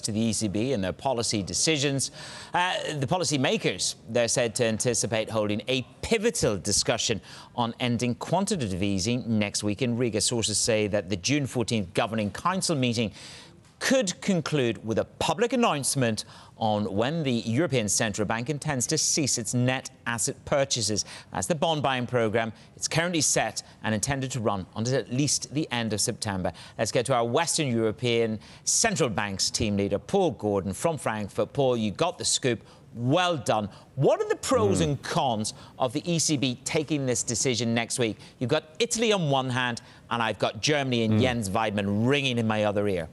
to the ECB and their policy decisions. The policymakers, they're said to anticipate holding a pivotal discussion on ending quantitative easing next week in Riga. Sources say that the June 14th Governing Council meeting could conclude with a public announcement on when the European Central Bank intends to cease its net asset purchases. That's the bond buying programme. It's currently set and intended to run until at least the end of September. Let's get to our Western European Central Bank's team leader, Paul Gordon from Frankfurt. Paul, you got the scoop. Well done. What are the pros and cons of the ECB taking this decision next week? You've got Italy on one hand, and I've got Germany and Jens Weidmann ringing in my other ear.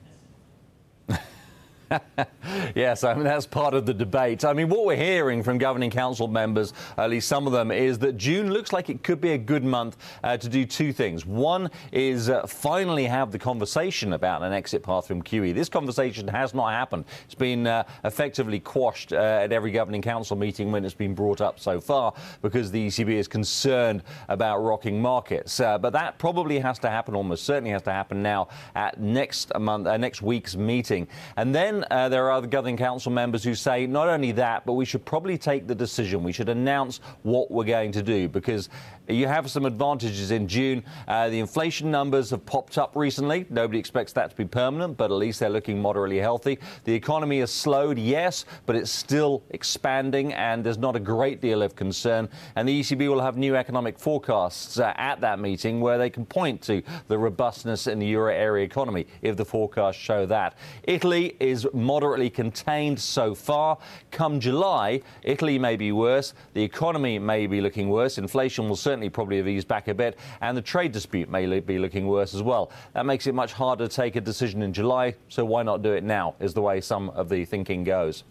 Yes, I mean, that's part of the debate. I mean, what we're hearing from Governing Council members, at least some of them, is that June looks like it could be a good month to do two things. One is finally have the conversation about an exit path from QE. This conversation has not happened. It's been effectively quashed at every Governing Council meeting when it's been brought up so far because the ECB is concerned about rocking markets. But that probably has to happen, almost certainly has to happen now at next week's meeting. And then there are other Governing Council members who say not only that, but we should probably take the decision. We should announce what we're going to do because you have some advantages in June. The inflation numbers have popped up recently. Nobody expects that to be permanent, but at least they're looking moderately healthy. The economy has slowed, yes, but it's still expanding and there's not a great deal of concern. And the ECB will have new economic forecasts at that meeting where they can point to the robustness in the euro area economy if the forecasts show that. Italy is moderately contained so far. Come July, Italy may be worse. The economy may be looking worse. Inflation will certainly probably have eased back a bit. And the trade dispute may be looking worse as well. That makes it much harder to take a decision in July. So why not do it now is the way some of the thinking goes.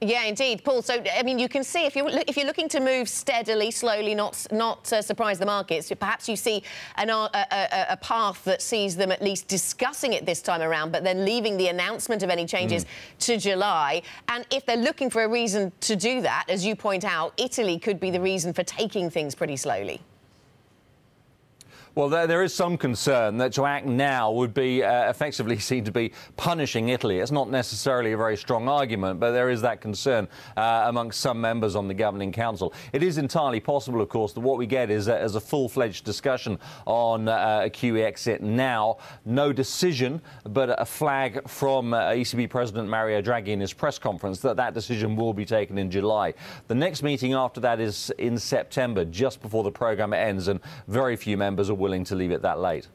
Yeah, indeed, Paul. So, I mean, you can see if you're looking to move steadily, slowly, not surprise the markets, perhaps you see a path that sees them at least discussing it this time around, but then leaving the announcement of any changes to July. And if they're looking for a reason to do that, as you point out, Italy could be the reason for taking things pretty slowly. Well, there is some concern that to act now would be effectively seen to be punishing Italy. It's not necessarily a very strong argument, but there is that concern amongst some members on the Governing Council. It is entirely possible, of course, that what we get is as a full-fledged discussion on a QE exit now. No decision, but a flag from ECB President Mario Draghi in his press conference that that decision will be taken in July. The next meeting after that is in September, just before the programme ends, and very few members are willing to leave it that late.